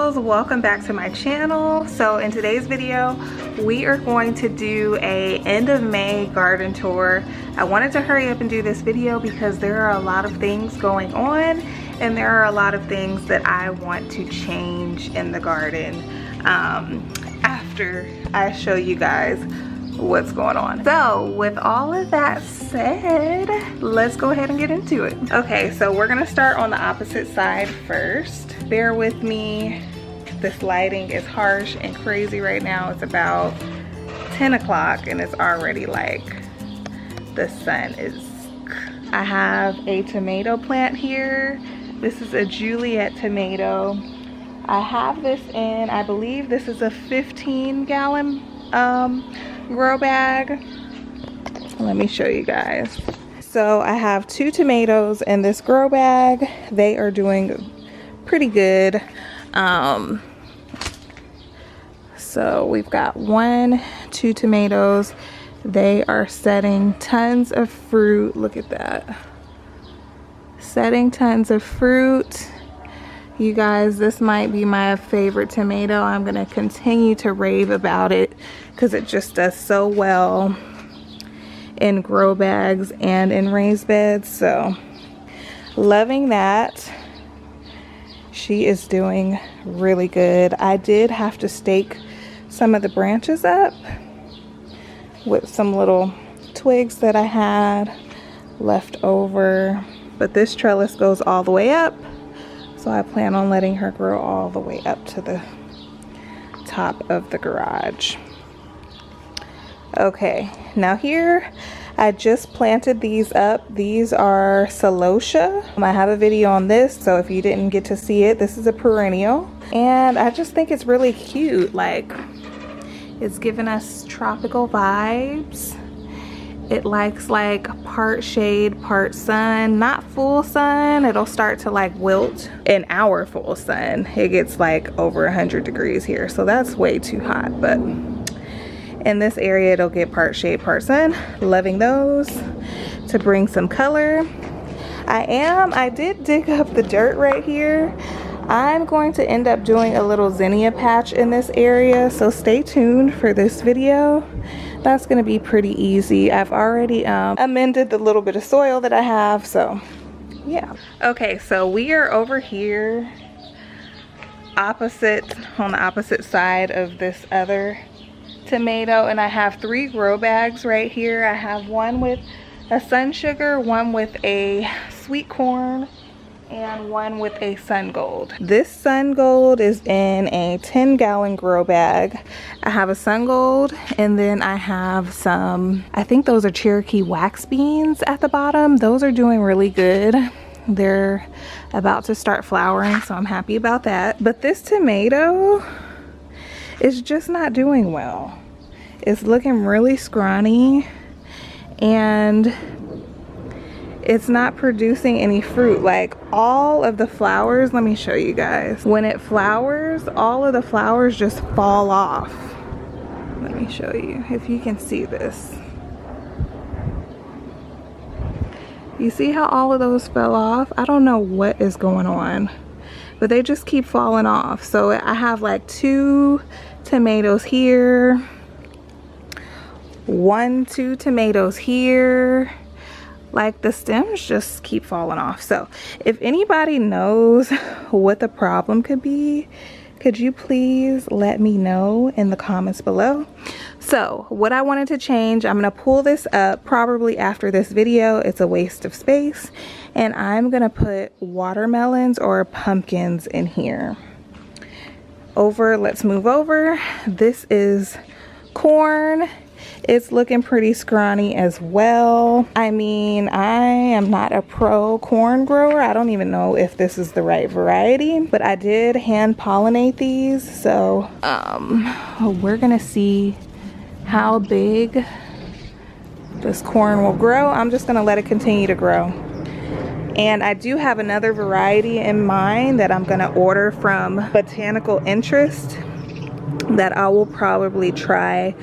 loves, welcome back to my channel. So in today's video we are going to do a end of May garden tour. I wanted to hurry up and do this video because there are a lot of things going on and there are a lot of things that I want to change in the garden after I show you guys what's going on. So with all of that said, let's go ahead and get into it. Okay, so we're gonna start on the opposite side first. Bear with me, this lighting is harsh and crazy right now. It's about 10 o'clock and it's already like the sun is. I have a tomato plant here. This is a Juliet Tomato. I have this in, I believe this is a 15-gallon grow bag. Let me show you guys. So I have 2 tomatoes in this grow bag. They are doing pretty good. So we've got 2 tomatoes. They are setting tons of fruit. Look at that. Setting tons of fruit. You guys, this might be my favorite tomato. I'm gonna continue to rave about it because it just does so well in grow bags and in raised beds. So loving that. She is doing really good. I did have to stake some of the branches up with some little twigs that I had left over, but this trellis goes all the way up. So I plan on letting her grow all the way up to the top of the garage. Okay, now here I just planted these up. These are Celosia. I have a video on this, so if you didn't get to see it, this is a perennial. And I just think it's really cute. Like, it's giving us tropical vibes. It likes like part shade, part sun, not full sun. It'll start to like wilt in our full sun. It gets like over 100 degrees here, so that's way too hot. But in this area, it'll get part shade, part sun. Loving those to bring some color. I did dig up the dirt right here. I'm going to end up doing a little zinnia patch in this area, so stay tuned for this video. That's gonna be pretty easy. I've already amended the little bit of soil that I have, so yeah. Okay, so we are over here on the opposite side of this other tomato, and I have 3 grow bags right here. I have one with a sun sugar, one with a sweet corn, and one with a sun gold. This sun gold is in a 10-gallon grow bag. I have a sun gold, and then I have some, I think those are Cherokee wax beans at the bottom. Those are doing really good. They're about to start flowering, so I'm happy about that. But this tomato is just not doing well. It's looking really scrawny, and it's not producing any fruit. Like, all of the flowers, let me show you guys. When it flowers, all of the flowers just fall off. Let me show you if you can see this. You see how all of those fell off? I don't know what is going on, but they just keep falling off. So I have like 2 tomatoes here, 2 tomatoes here. Like, the stems just keep falling off. So if anybody knows what the problem could be, could you please let me know in the comments below? So what I wanted to change, I'm gonna pull this up probably after this video. It's a waste of space, and I'm gonna put watermelons or pumpkins in here. Let's move over. This is corn. It's looking pretty scrawny as well. I mean, I am not a pro corn grower. I don't even know if this is the right variety, but I did hand pollinate these. So we're gonna see how big this corn will grow. I'm just gonna let it continue to grow. And I do have another variety in mind that I'm gonna order from Botanical Interest that I will probably try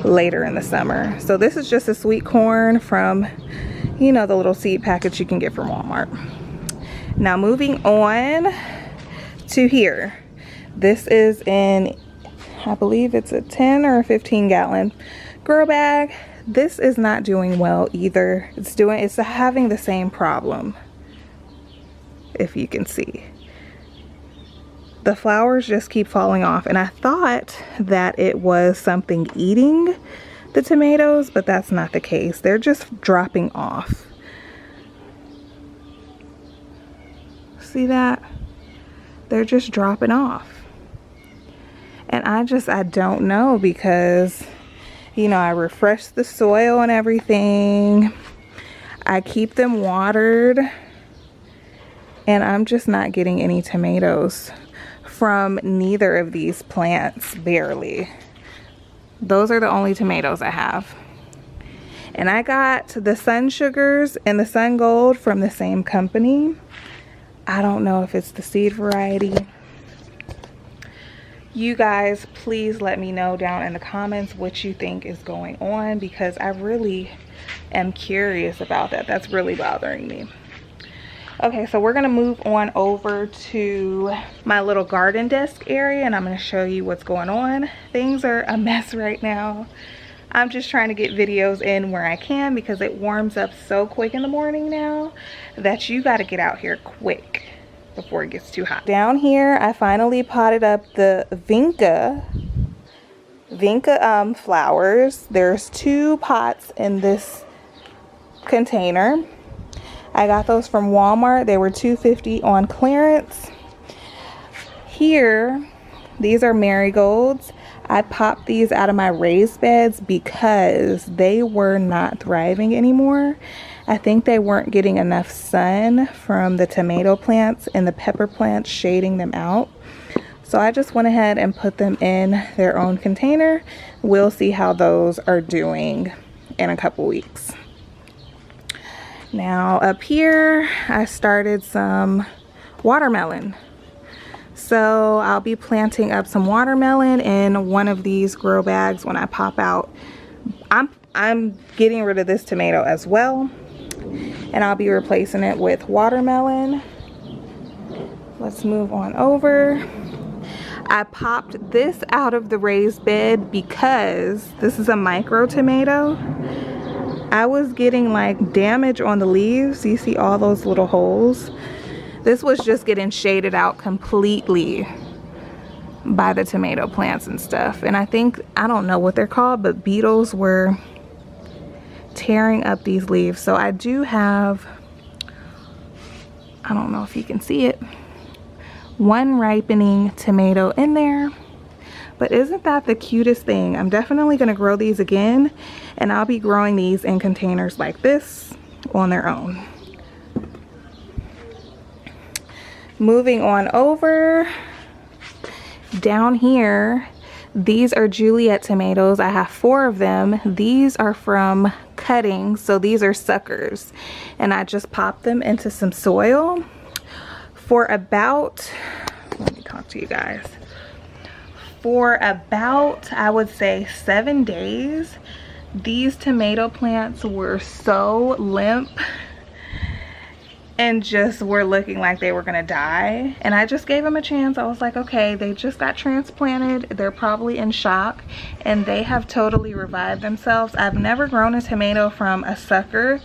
later in the summer. So this is just a sweet corn from, you know, the little seed package you can get from Walmart. Now moving on to here. This is in, I believe it's a 10 or a 15 gallon grow bag. This is not doing well either. It's having the same problem, if you can see. The flowers just keep falling off, and I thought that it was something eating the tomatoes, but that's not the case. They're just dropping off. See that? They're just dropping off. And I don't know, because, you know, I refresh the soil and everything. I keep them watered, and I'm just not getting any tomatoes from neither of these plants, barely. Those are the only tomatoes I have. And I got the Sun Sugars and the Sun Gold from the same company. I don't know if it's the seed variety. You guys, please let me know down in the comments what you think is going on, because I really am curious about that. That's really bothering me. Okay, so we're gonna move on over to my little garden desk area, and I'm gonna show you what's going on. Things are a mess right now. I'm just trying to get videos in where I can, because it warms up so quick in the morning now that you gotta get out here quick before it gets too hot. Down here, I finally potted up the Vinca flowers. There's 2 pots in this container. I got those from Walmart. They were $2.50 on clearance. Here, these are marigolds. I popped these out of my raised beds because they were not thriving anymore. I think they weren't getting enough sun from the tomato plants and the pepper plants shading them out. So I just went ahead and put them in their own container. We'll see how those are doing in a couple weeks. Now up here, I started some watermelon. So I'll be planting up some watermelon in one of these grow bags when I pop out. I'm getting rid of this tomato as well, and I'll be replacing it with watermelon. Let's move on over. I popped this out of the raised bed because this is a micro tomato. I was getting like damage on the leaves. You see all those little holes? This was just getting shaded out completely by the tomato plants and stuff. And I don't know what they're called, but beetles were tearing up these leaves. So I do have, I don't know if you can see it, 1 ripening tomato in there. But isn't that the cutest thing? I'm definitely gonna grow these again, and I'll be growing these in containers like this on their own. Moving on over, down here, these are Juliet tomatoes. I have 4 of them. These are from cuttings, so these are suckers. And I just popped them into some soil for about, let me talk to you guys. For about, I would say 7 days, these tomato plants were so limp and just were looking like they were gonna die. And I just gave them a chance. I was like, okay, they just got transplanted. They're probably in shock, and they have totally revived themselves. I've never grown a tomato from a sucker,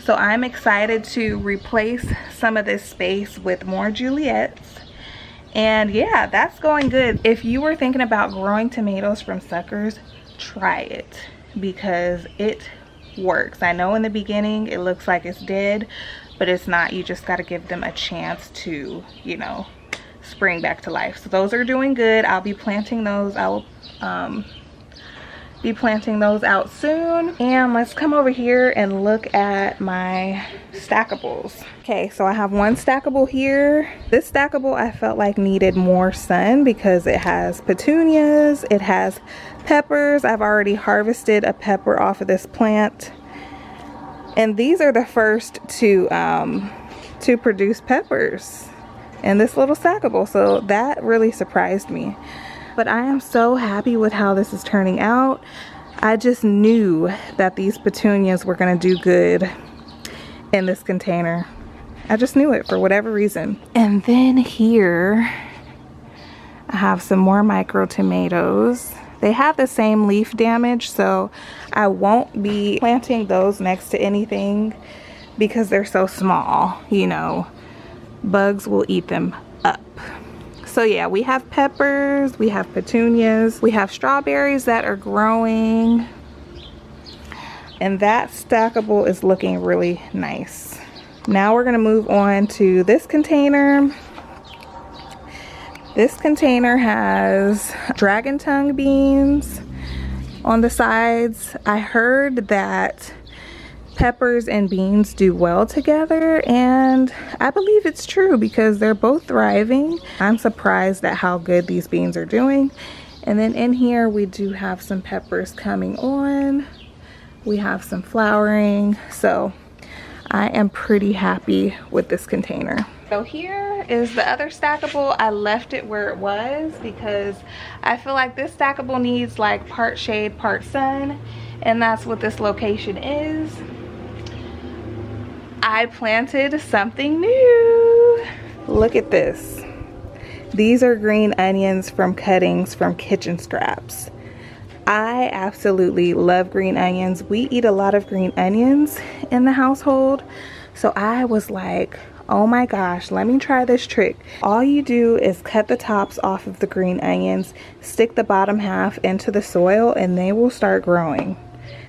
so I'm excited to replace some of this space with more Juliets. And yeah, that's going good. If you were thinking about growing tomatoes from suckers, try it, because it works. I know in the beginning it looks like it's dead, but it's not. You just got to give them a chance to, you know, spring back to life. So those are doing good. I'll be planting those. I will be planting those out soon. And let's come over here and look at my stackables. Okay, so I have 1 stackable here. This stackable I felt like needed more sun because it has petunias, it has peppers. I've already harvested a pepper off of this plant, and these are the first to produce peppers in this little stackable. So that really surprised me. But I am so happy with how this is turning out. I just knew that these petunias were gonna do good in this container. I just knew it for whatever reason. And then here, I have some more micro tomatoes. They have the same leaf damage, so I won't be planting those next to anything because they're so small, you know, bugs will eat them up. So yeah, we have peppers, we have petunias, we have strawberries that are growing, and that stackable is looking really nice. Now we're gonna move on to this container. This container has dragon tongue beans on the sides. I heard that peppers and beans do well together, and I believe it's true because they're both thriving. I'm surprised at how good these beans are doing. And then in here we do have some peppers coming on. We have some flowering, so I am pretty happy with this container. So here is the other stackable. I left it where it was because I feel like this stackable needs like part shade, part sun, and that's what this location is. I planted something new. Look at this. These are green onions from cuttings from kitchen scraps. I absolutely love green onions. We eat a lot of green onions in the household. So I was like, oh my gosh, let me try this trick. All you do is cut the tops off of the green onions, stick the bottom half into the soil, and they will start growing.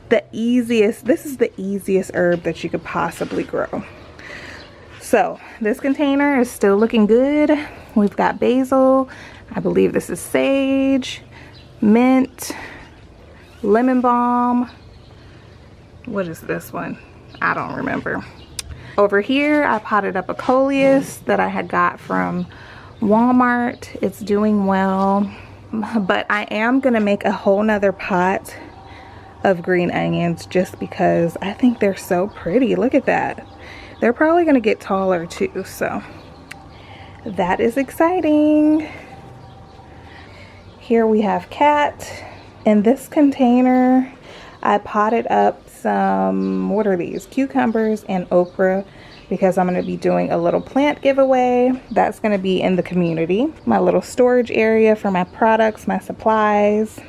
This is the easiest herb that you could possibly grow. So this container is still looking good. We've got basil, I believe this is sage, mint, lemon balm. What is this one? I don't remember. Over here I potted up a coleus that I had got from Walmart. It's doing well, but I am gonna make a whole nother pot of green onions just because I think they're so pretty. Look at that. They're probably gonna get taller too, so that is exciting. Here we have cat. In this container I potted up some, what are these, cucumbers and okra, because I'm going to be doing a little plant giveaway. That's going to be in the community, my little storage area for my products, my supplies.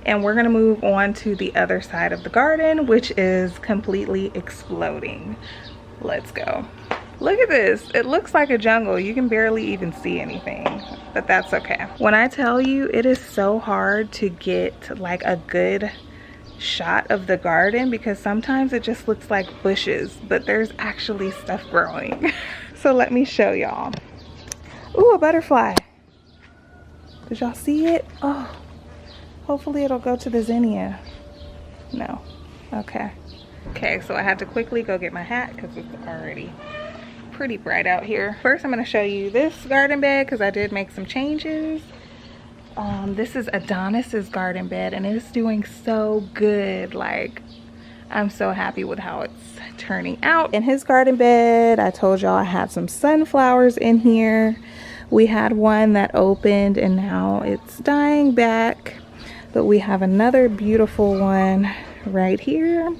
And we're going to move on to the other side of the garden, which is completely exploding. Let's go. Look at this. It looks like a jungle. You can barely even see anything, but that's okay. When I tell you, it is so hard to get like a good shot of the garden because sometimes it just looks like bushes, but there's actually stuff growing. So let me show y'all. Ooh, a butterfly. Did y'all see it? Oh, hopefully it'll go to the zinnia. No. Okay. Okay, so I had to quickly go get my hat because it's already pretty bright out here. First, I'm going to show you this garden bed because I did make some changes. This is Adonis's garden bed and it is doing so good. Like, I'm so happy with how it's turning out. In his garden bed, I told y'all I had some sunflowers in here. We had one that opened and now it's dying back, but we have another beautiful one right here.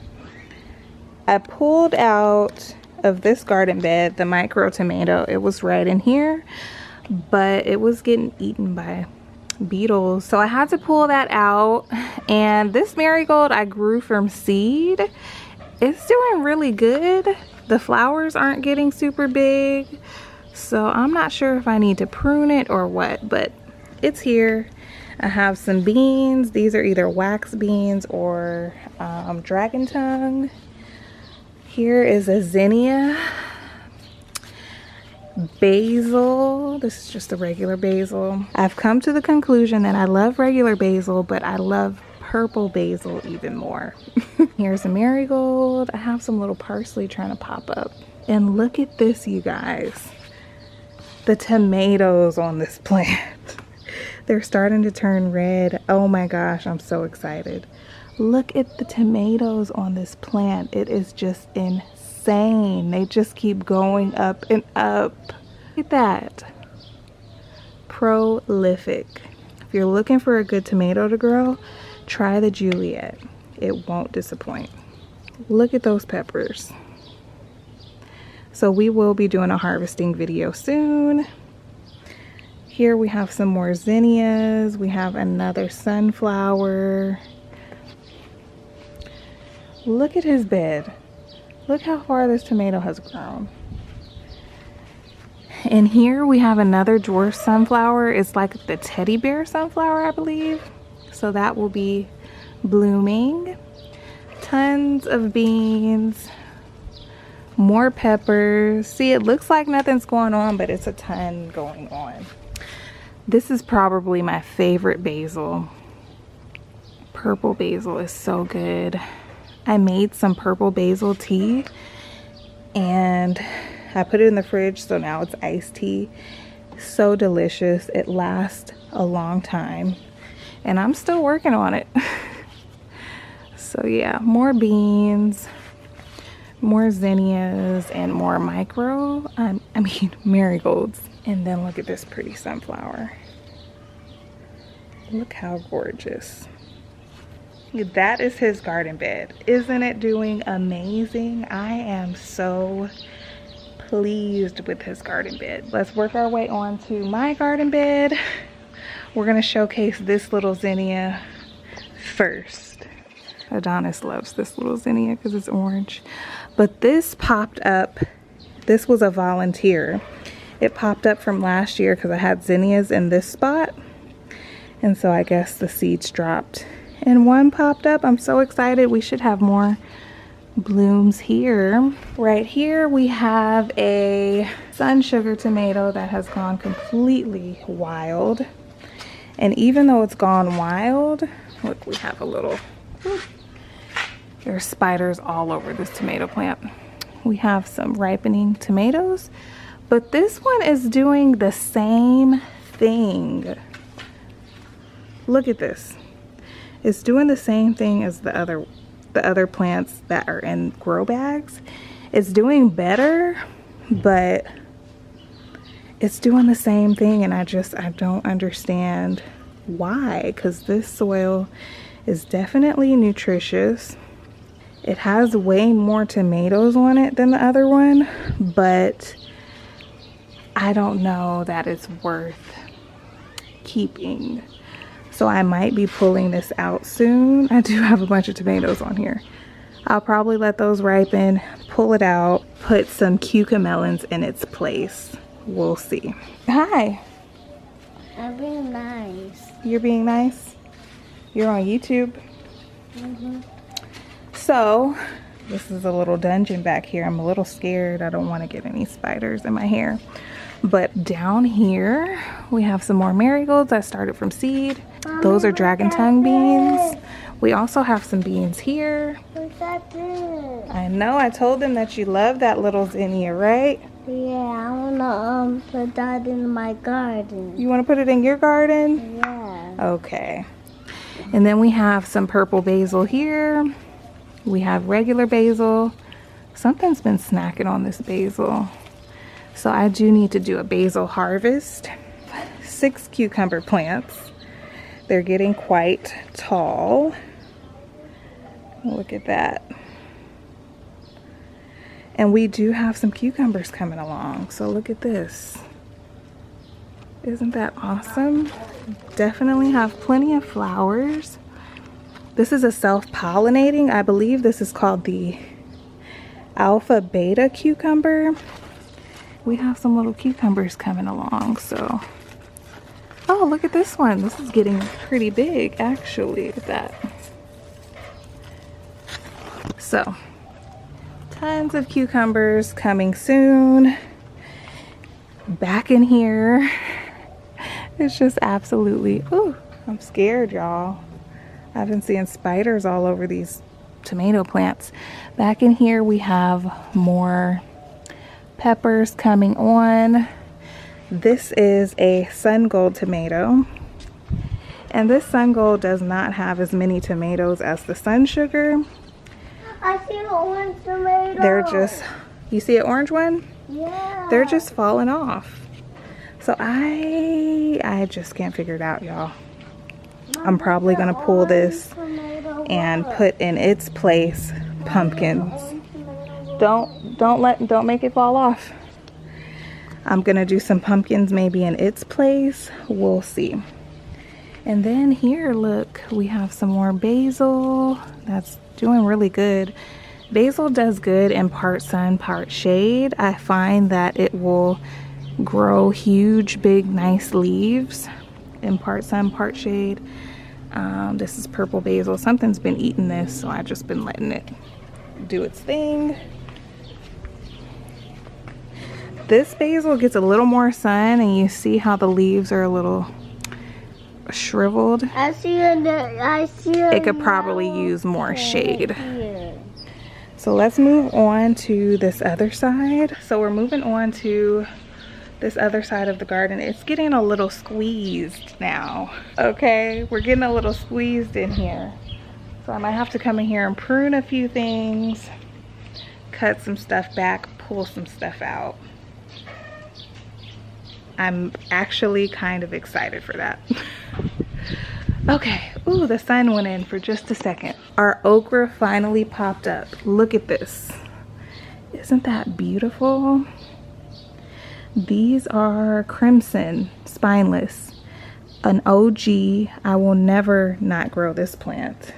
I pulled out of this garden bed the micro tomato. It was right in here, but it was getting eaten by beetles, so I had to pull that out. And this marigold I grew from seed. It's doing really good. The flowers aren't getting super big, so I'm not sure if I need to prune it or what, but it's here. I have some beans. These are either wax beans or dragon tongue. Here is a zinnia. Basil. This is just a regular basil. I've come to the conclusion that I love regular basil, but I love purple basil even more. Here's a marigold. I have some little parsley trying to pop up. And look at this, you guys. The tomatoes on this plant. They're starting to turn red. Oh my gosh, I'm so excited. Look at the tomatoes on this plant. It is just insane. They just keep going up and up. Look at that. Prolific. If you're looking for a good tomato to grow, try the Juliet. It won't disappoint. Look at those peppers. So we will be doing a harvesting video soon. Here we have some more zinnias. We have another sunflower. Look at his bed. Look how far this tomato has grown. And here we have another dwarf sunflower. It's like the teddy bear sunflower, I believe. So that will be blooming. Tons of beans. More peppers. See, it looks like nothing's going on, but it's a ton going on. This is probably my favorite basil. Purple basil is so good. I made some purple basil tea and I put it in the fridge, so now it's iced tea. So delicious. It lasts a long time and I'm still working on it. So yeah, more beans, more zinnias, and more marigolds. And then look at this pretty sunflower. Look how gorgeous. That is his garden bed. Isn't it doing amazing? I am so pleased with his garden bed. Let's work our way on to my garden bed. We're gonna showcase this little zinnia first. Adonis loves this little zinnia because it's orange. But this popped up. This was a volunteer. It popped up from last year because I had zinnias in this spot. And so I guess the seeds dropped. And one popped up. I'm so excited. We should have more blooms here. Right here we have a sun sugar tomato that has gone completely wild. And even though it's gone wild, look, we have a little, there's spiders all over this tomato plant. We have some ripening tomatoes, but this one is doing the same thing. Look at this. It's doing the same thing as the other plants that are in grow bags. It's doing better, but it's doing the same thing, and I don't understand why, because this soil is definitely nutritious. It has way more tomatoes on it than the other one, but I don't know that it's worth keeping. So I might be pulling this out soon. I do have a bunch of tomatoes on here. I'll probably let those ripen, pull it out, put some cucamelons in its place. We'll see. Hi. I'm being nice. You're being nice? You're on YouTube? Mm-hmm. So, this is a little dungeon back here. I'm a little scared. I don't want to get any spiders in my hair. But down here, we have some more marigolds I started from seed. Those are dragon tongue beans. We also have some beans here. What's that this? I know, I told them that you love that little zinnia, right? Yeah, I wanna put that in my garden. You want to put it in your garden? Yeah. Okay. And then we have some purple basil here. We have regular basil. Something's been snacking on this basil. So I do need to do a basil harvest. 6 cucumber plants. They're getting quite tall. Look at that. And we do have some cucumbers coming along. So look at this. Isn't that awesome? Definitely have plenty of flowers. This is a self-pollinating. I believe this is called the alpha beta cucumber. We have some little cucumbers coming along, so. Oh, look at this one. This is getting pretty big, actually. Look at that. So, tons of cucumbers coming soon. Back in here. It's just absolutely, ooh, I'm scared, y'all. I've been seeing spiders all over these tomato plants. Back in here, we have more peppers coming on. This is a sun gold tomato, and this sun gold does not have as many tomatoes as the sun sugar. I see an orange tomato. They're just, you see an orange one? Yeah. They're just falling off. So I just can't figure it out, y'all. I'm probably gonna pull this and put in its place pumpkins. Don't make it fall off. I'm gonna do some pumpkins maybe in its place. We'll see. And then here, look, we have some more basil. That's doing really good. Basil does good in part sun, part shade. I find that it will grow huge, big, nice leaves in part sun, part shade. This is purple basil. Something's been eating this, so I've just been letting it do its thing. This basil gets a little more sun, and you see how the leaves are a little shriveled. I see it could probably use more shade. So let's move on to this other side. So we're moving on to this other side of the garden. It's getting a little squeezed now. Okay, we're getting a little squeezed in here. So I might have to come in here and prune a few things, cut some stuff back, pull some stuff out. I'm actually kind of excited for that. Okay, ooh, the sun went in for just a second. Our okra finally popped up. Look at this. Isn't that beautiful? These are crimson, spineless, an OG. I will never not grow this plant.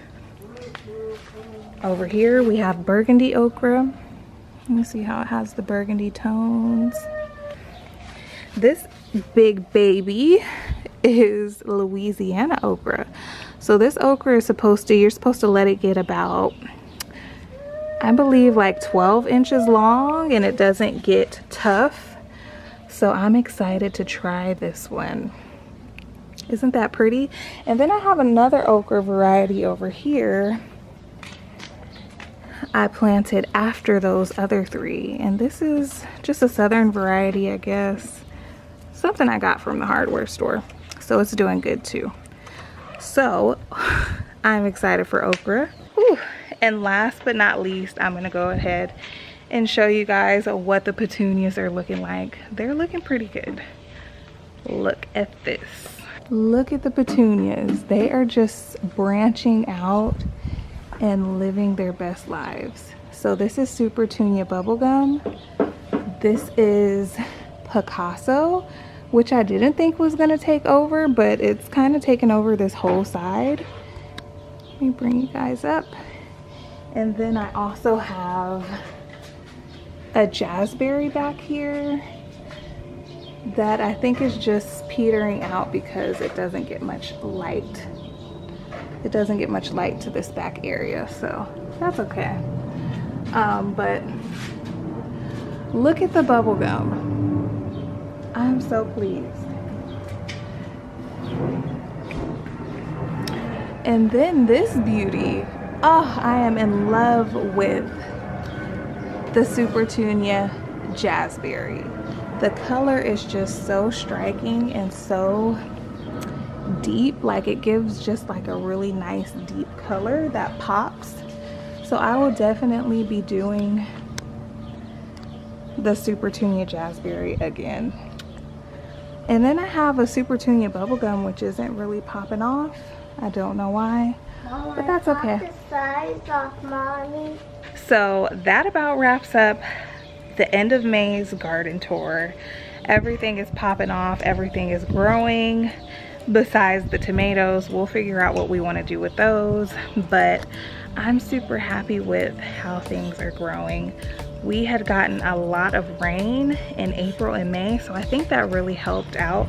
Over here we have burgundy okra. Let me see how it has the burgundy tones. This big baby is Louisiana okra. So this okra is you're supposed to let it get about, I believe, like 12 inches long, and it doesn't get tough. So I'm excited to try this one. Isn't that pretty? And then I have another okra variety over here I planted after those other three, and this is just a southern variety, I guess. Something I got from the hardware store. So it's doing good too. So I'm excited for okra. Whew. And last but not least, I'm gonna go ahead and show you guys what the petunias are looking like. They're looking pretty good. Look at this. Look at the petunias. They are just branching out and living their best lives. So this is Super Tunia bubblegum. This is Picasso, which I didn't think was gonna take over, but it's kind of taken over this whole side. Let me bring you guys up. And then I also have a jazzberry back here that I think is just petering out because it doesn't get much light. It doesn't get much light to this back area, so that's okay. But look at the bubble gum. I'm so pleased. And then this beauty. Oh, I am in love with the Super Tunia Jazzberry. The color is just so striking and so deep. Like, it gives just like a really nice deep color that pops. So I will definitely be doing the Super Tunia Jazzberry again. And then I have a Super Tunia bubblegum, which isn't really popping off. I don't know why, but that's okay. The size of Mommy. So that about wraps up the end of May's garden tour. Everything is popping off, everything is growing besides the tomatoes. We'll figure out what we want to do with those, but I'm super happy with how things are growing. We had gotten a lot of rain in April and May, so I think that really helped out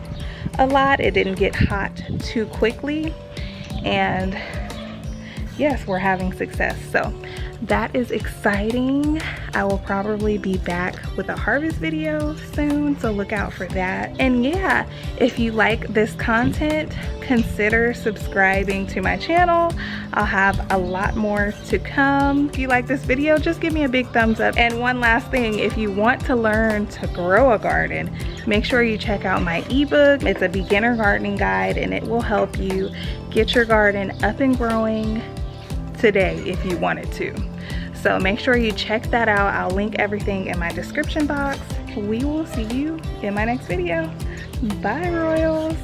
a lot. It didn't get hot too quickly, and yes, we're having success. So that is exciting. I will probably be back with a harvest video soon, so look out for that. And yeah, if you like this content, consider subscribing to my channel. I'll have a lot more to come. If you like this video, just give me a big thumbs up. And one last thing, if you want to learn to grow a garden, make sure you check out my ebook. It's a beginner gardening guide, and it will help you get your garden up and growing today if you wanted to. So make sure you check that out. I'll link everything in my description box. We will see you in my next video. Bye, Royals.